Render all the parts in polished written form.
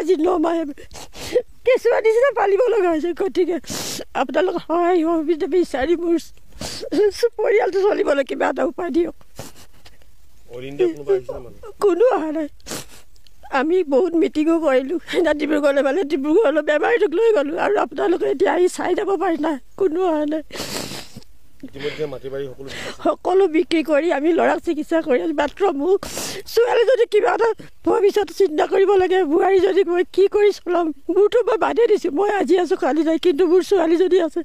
আজি 9 মাহ কেঁচুৱা নিচিনা পালিব লগা হৈছে গতিকে আপোনালোক সহায় সহযোগিতা বিচাৰি মোৰ পৰিয়ালটো চলিবলৈ কিবা এটা উপায় দিয়ক কোনো অহা নাই আমি বহুত মিটিঙো কৰিলোঁ সেইদিনা ডিব্ৰুগড়লৈ মানে ডিব্ৰুগড়লৈ বেমাৰীটোক লৈ গ'লোঁ আৰু আপোনালোকে এতিয়া আহি চাই যাব পাৰি নাই কোনো অহা নাই সকলো বিক্ৰী কৰি আমি ল'ৰাক চিকিৎসা কৰি আছোঁ মাত্ৰ মোক ছোৱালী যদি কিবা এটা ভৱিষ্যত চিন্তা কৰিব লাগে বোৱাৰী যদি মই কি কৰি চলাম মোৰতো মই বাদেই দিছোঁ মই আজি আছোঁ কালি নাই কিন্তু মোৰ ছোৱালী যদি আছে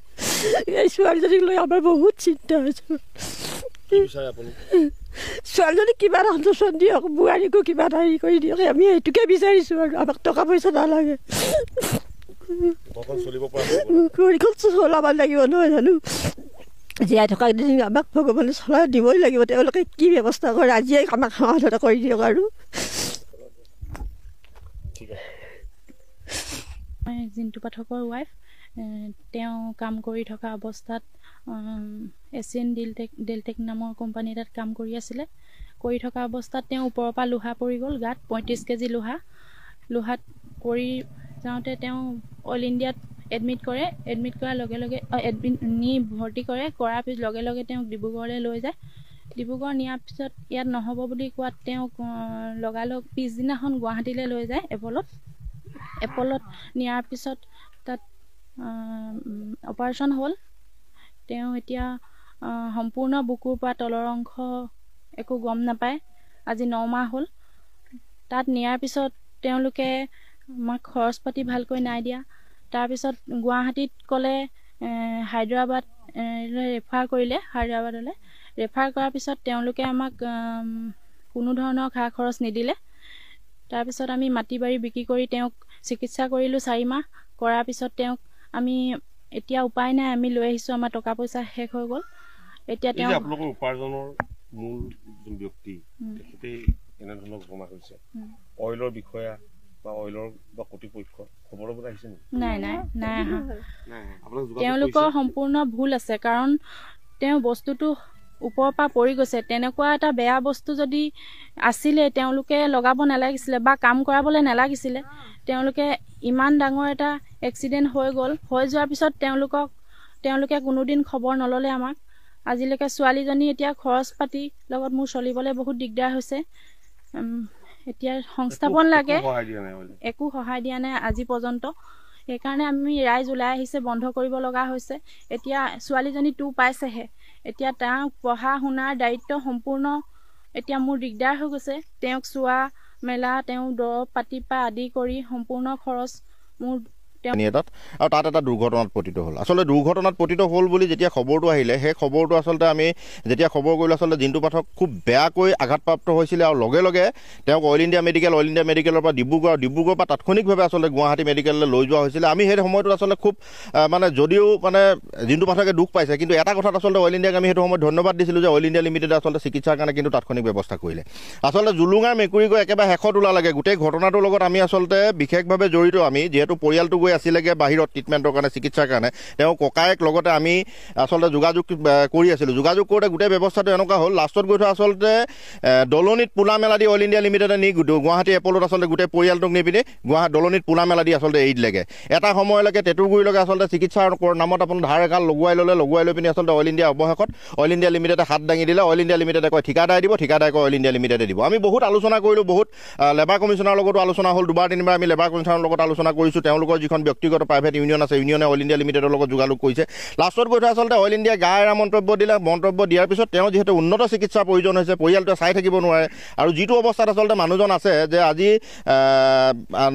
এই ছোৱালীজনীক লৈ আমাৰ বহুত চিন্তা হৈছে ছোৱালীজনী কিবা এটা সন্তোষণ দিয়ক বোৱাৰীকো কিবা এটা হেৰি কৰি দিয়ক আমি এইটোকে বিচাৰিছোঁ আৰু আমাক টকা পইচা নালাগে চলাব লাগিব নহয় জানো জীয়াই থকা দিন আমাক ভগৱানে চলাই দিবই লাগিব তেওঁলোকে কি ব্যৱস্থা কৰে আজিয়ে আমাক সমাধান কৰি দিয়ক আৰু মই জিন্তু পাঠকৰ ৱাইফ তেওঁ কাম কৰি থকা অৱস্থাত এছিয়ান ডেলটেক নামৰ কোম্পানী এটাত কাম কৰি আছিলে কৰি থকা অৱস্থাত তেওঁ ওপৰৰ পৰা লোহা পৰি গ'ল গাত 35 কেজি লোহাত পৰি যাওঁতে তেওঁ অল ইণ্ডিয়াত এডমিট কৰাৰ লগে লগে নি ভৰ্তি কৰাৰ পিছত লগে লগে তেওঁক ডিব্ৰুগড়লৈ লৈ যায় ডিব্ৰুগড় নিয়াৰ পিছত ইয়াত নহ'ব বুলি কোৱাত তেওঁক লগালগ পিছদিনাখন গুৱাহাটীলৈ লৈ যায় এপলত নিয়াৰ পিছত তাত অপাৰেশ্যন হ'ল তেওঁ এতিয়া সম্পূৰ্ণ বুকুৰ পৰা তলৰ অংশ একো গম নাপায় আজি 9 মাহ হ'ল তাত নিয়াৰ পিছত তেওঁলোকে আমাক খৰচ পাতি ভালকৈ নাই দিয়া তাৰপিছত গুৱাহাটীত ক'লে হায়দৰাবাদ ৰেফাৰ কৰিলে হায়দৰাবাদলৈ ৰেফাৰ কৰাৰ পিছত তেওঁলোকে আমাক কোনো ধৰণৰ খা খৰচ নিদিলে তাৰপিছত আমি মাটি বাৰী বিক্ৰী কৰি তেওঁক চিকিৎসা কৰিলোঁ 4 মাহ কৰাৰ পিছত তেওঁক আমি এতিয়া উপায় নাই আমি লৈ আহিছোঁ আমাৰ টকা পইচা শেষ হৈ গ'ল এতিয়া তেওঁ আপোনালোকৰ উপাৰ্জনৰ মূল ব্যক্তি তেখেতে এনেধৰণৰ ঘটনা হৈছে অইলৰ বিষয়া বা অইলৰ বা কৰ্তৃপক্ষ খবৰ ল'বলৈ আহিছে নাই তেওঁলোকৰ সম্পূৰ্ণ ভুল আছে কাৰণ তেওঁ বস্তুটো ওপৰৰ পৰা পৰি গৈছে তেনেকুৱা এটা বেয়া বস্তু যদি আছিলে তেওঁলোকে লগাব নালাগিছিলে বা কাম কৰাবলৈ নালাগিছিলে তেওঁলোকে ইমান ডাঙৰ এটা এক্সিডেণ্ট হৈ গ'ল হৈ যোৱাৰ পিছত তেওঁলোকে কোনোদিন খবৰ নল'লে আমাক আজিলৈকে ছোৱালীজনী এতিয়া খৰচ পাতি লগত মোৰ চলিবলৈ বহুত দিগদাৰ হৈছে এতিয়া সংস্থাপন লাগে একো সহায় দিয়া নাই আজি পৰ্যন্ত সেইকাৰণে আমি ৰাইজ ওলাই আহিছে বন্ধ কৰিব লগা হৈছে এতিয়া ছোৱালীজনী 2 পাইছেহে এতিয়া তেওঁক পঢ়া শুনাৰ দায়িত্ব সম্পূৰ্ণ এতিয়া মোৰ দিগদাৰ হৈ গৈছে তেওঁক চোৱা মেলা তেওঁ দৰৱ পাতি পৰা আদি কৰি সম্পূৰ্ণ খৰচ মোৰ আৰু তাত এটা দুৰ্ঘটনাত পতিত হ'ল আচলতে দুৰ্ঘটনাত পতিত হ'ল বুলি যেতিয়া খবৰটো আহিলে সেই খবৰটো আচলতে আমি যেতিয়া খবৰ কৰিলোঁ আচলতে জিন্তু পাঠক খুব বেয়াকৈ আঘাতপ্ৰাপ্ত হৈছিলে আৰু লগে লগে তেওঁক অইল ইণ্ডিয়া মেডিকেলৰ পৰা ডিব্ৰুগড়ৰ পৰা তাৎক্ষণিকভাৱে আচলতে গুৱাহাটী মেডিকেললৈ লৈ যোৱা হৈছিলে আমি সেই সময়টোত আচলতে খুব মানে যদিও মানে জিন্তু পাঠকে দুখ পাইছে কিন্তু এটা কথাত আচলতে অইল ইণ্ডিয়াক আমি সেইটো সময়ত ধন্যবাদ দিছিলোঁ যে অইল ইণ্ডিয়া লিমিটেডে আচলতে চিকিৎসাৰ কাৰণে কিন্তু তাৎক্ষণিক ব্যৱস্থা কৰিলে আচলতে জুলুঙাৰ মেকুৰী গৈ একেবাৰে শেষত ওলালেগে গোটেই ঘটনাটোৰ লগত আমি আচলতে বিশেষভাৱে জড়িত আমি যিহেতু পৰিয়ালটো গৈ আছিলেগে বাহিৰত ট্ৰিটমেণ্টৰ কাৰণে চিকিৎসাৰ কাৰণে তেওঁ ককায়েক লগতে আমি আচলতে যোগাযোগ কৰি আছিলোঁ যোগাযোগ কৰোঁতে গোটেই ব্যৱস্থাটো এনেকুৱা হ'ল লাষ্টত গৈ থোৱা আচলতে দলনিত পোলা মেলা দি অইল ইণ্ডিয়া লিমিটেডে নি গুৱাহাটী এপলত আচলতে গোটেই পৰিয়ালটোক নি পিনি দলনিত পোলা মেলা দি আচলতে এৰি দিলেগৈ এটা সময়লৈকে টেটুগুৰিলৈকে আচলতে চিকিৎসাৰ নামত আপোনাৰ ধাৰ একাল লগুৱাই লৈ পিনি আচলতে অইল ইণ্ডিয়া অৱশেষত অইল ইণ্ডিয়া লিমিটেডে হাত দাঙি দিলে অইল ইণ্ডিয়া লিমিটেডে কয় ঠিকাদাৰ দিব ঠিকাদাৰ কয় অইল ইণ্ডিয়া লিমিটেডে দিব আমি বহুত আলোচনা কৰিলোঁ বহুত লেবাৰ কমিশ্যনাৰৰ লগতো আলোচনা হ'ল 2-3বাৰ আমি লেবাৰ কমিশ্যনাৰৰ লগত আলোচনা কৰিছোঁ তেওঁলোকৰ যিখন ব্যক্তিগত প্ৰাইভেট ইউনিয়ন আছে ইউনিয়নে অইল ইণ্ডিয়া লিমিটেডৰ লগত যোগাযোগ কৰিছে লাষ্টত গৈ থোৱা আচলতে অইল ইণ্ডিয়া গা এৰা মন্তব্য দিয়াৰ পিছত তেওঁ যিহেতু উন্নত চিকিৎসাৰ প্ৰয়োজন হৈছে পৰিয়ালটোৱে চাই থাকিব নোৱাৰে আৰু যিটো অৱস্থাত আচলতে মানুহজন আছে যে আজি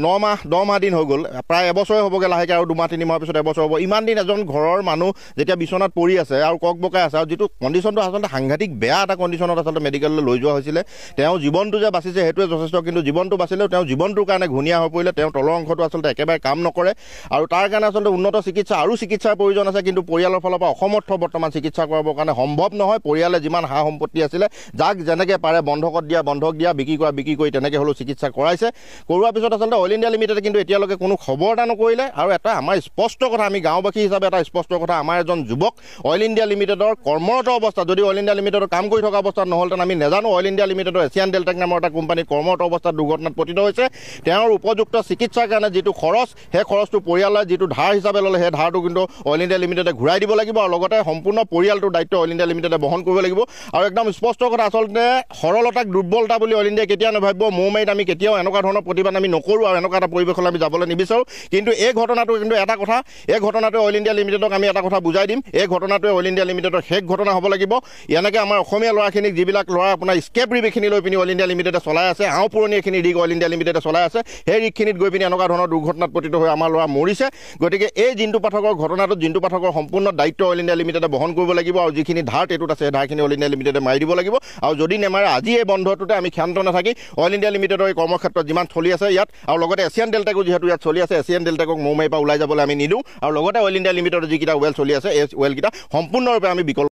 9 মাহ 10 মাহ দিন হৈ গ'ল প্ৰায় এবছৰে হ'বগৈ লাহেকৈ আৰু 2-3 মাহৰ পিছত এবছৰ হ'ব ইমান দিন এজন ঘৰৰ মানুহ যেতিয়া বিচনাত পৰি আছে আৰু বকাই আছে আৰু যিটো কণ্ডিশ্যনটো আচলতে সাংঘাতিক বেয়া এটা কণ্ডিশ্যনত আচলতে মেডিকেললৈ লৈ যোৱা হৈছিলে তেওঁ জীৱনটো যে বাচিছে সেইটোৱে যথেষ্ট কিন্তু জীৱনটো বাচিলেও তেওঁ জীৱনটোৰ কাৰণে ঘূণীয়া হৈ পৰিলে তেওঁ তলৰ অংশটো আচলতে একেবাৰে কাম নকৰে আৰু তাৰ কাৰণে আচলতে উন্নত চিকিৎসা আৰু চিকিৎসাৰ প্ৰয়োজন আছে, কিন্তু পৰিয়ালৰ ফালৰ পৰা অসমৰ্থ বৰ্তমান চিকিৎসা কৰাবৰ কাৰণে সম্ভৱ নহয়। পৰিয়ালে যিমান সা সম্পত্তি আছিলে যাক যেনেকৈ পাৰে বন্ধক দিয়া, বিক্ৰী কৰি তেনেকৈ হ'লেও চিকিৎসা কৰাইছে। কৰোৱাৰ পিছত আচলতে অইল ইণ্ডিয়া লিমিটেডে কিন্তু এতিয়ালৈকে কোনো খবৰ এটা নকৰিলে। আৰু এটা আমাৰ স্পষ্ট কথা, আমি গাঁওবাসী হিচাপে এটা স্পষ্ট কথা, আমাৰ এজন যুৱক অইল ইণ্ডিয়া লিমিটেডৰ কৰ্মৰত অৱস্থাত, যদি অইল ইণ্ডিয়া লিমিটেডৰ কাম কৰি থকা অৱস্থাত নহ'লহেঁতেন আমি নাজানো, অইল ইণ্ডিয়া লিমিটেডৰ এছিয়ান ডেল্টেক নামৰ এটা কোম্পানী কৰ্মৰত অৱস্থাত দুৰ্ঘটনাত পতিত হৈছে। তেওঁৰ উপযুক্ত চিকিৎসাৰ কাৰণে যিটো খৰচ, সেই খৰচটো পৰিয়ালে যিটো ধাৰ হিচাপে ল'লে সেই ধাৰটো কিন্তু অইল ইণ্ডিয়া লিমিটেডে ঘূৰাই দিব লাগিব, আৰু লগতে সম্পূৰ্ণ পৰিয়ালটোৰ দায়িত্ব অইল ইণ্ডিয়া লিমিটেডে বহন কৰিব লাগিব। আৰু একদম স্পষ্ট কথা, আচলতে সৰলতাক দুৰ্বলতা বুলি অইল ইণ্ডিয়াই কেতিয়াও নাভাবিব। মৌমাৰীত আমি কেতিয়াও এনেকুৱা ধৰণৰ প্ৰতিবাদ আমি নকৰোঁ আৰু এনেকুৱা এটা পৰিৱেশলৈ আমি যাবলৈ নিবিচাৰোঁ। কিন্তু এই ঘটনাটো কিন্তু এটা কথা, এই ঘটনাটোৱে অইল ইণ্ডিয়া লিমিটেডক আমি এটা কথা বুজাই দিম, এই ঘটনাটোৱে অইল ইণ্ডিয়া লিমিটেডৰ শেষ ঘটনা হ'ব লাগিব। এনেকৈ আমাৰ অসমীয়া ল'ৰাখিনিক, যিবিলাক ল'ৰা আপোনাৰ স্কেপ ৰিগ এইখিনি লৈ পিনি অইল ইণ্ডিয়া লিমিটেডে চলাই আছে, পুৰণি এইখিনি ৰিগ অইল ইণ্ডিয়া লিমিটেডে চলাই আছে, সেই ৰিগখিনিত গৈ পিনি এনেকুৱা ধৰণৰ দুৰ্ঘটনাত পতিত হৈ আমাৰ ল'ৰা মৰিছে। গতিকে এই জিন্তু পাঠকৰ ঘটনাটোত জিন্তু পাঠকৰ সম্পূৰ্ণ দায়িত্ব অইল ইণ্ডিয়া লিমিটেডে বহন কৰিব লাগিব, আৰু যিখিনি ধাৰ টেটুত আছে সেই ধাৰখিনি অইল ইণ্ডিয়া লিমিটেডে মাৰি দিব লাগিব। আৰু যদি নেমাৰে আজি এই বন্ধটোতে আমি ক্ষান্ত নাথাকি অইল ইণ্ডিয়া লিমিটেডৰ এই কৰ্মক্ষেত্ৰত যিমান চলি আছে ইয়াত, আৰু লগতে এছিয়ান ডেল্টেকো যিহেতু ইয়াত চলি আছে, এছিয়ান ডেল্টেকক মৌমাৰীৰ পৰা ওলাই যাবলৈ আমি নিদিওঁ, আৰু লগতে অইল ইণ্ডিয়া লিমিটেডৰ যিকেইটা ৱেল চলি আছে এই ৱেলকেইটা সম্পূৰ্ণৰূপে আমি বিকল্প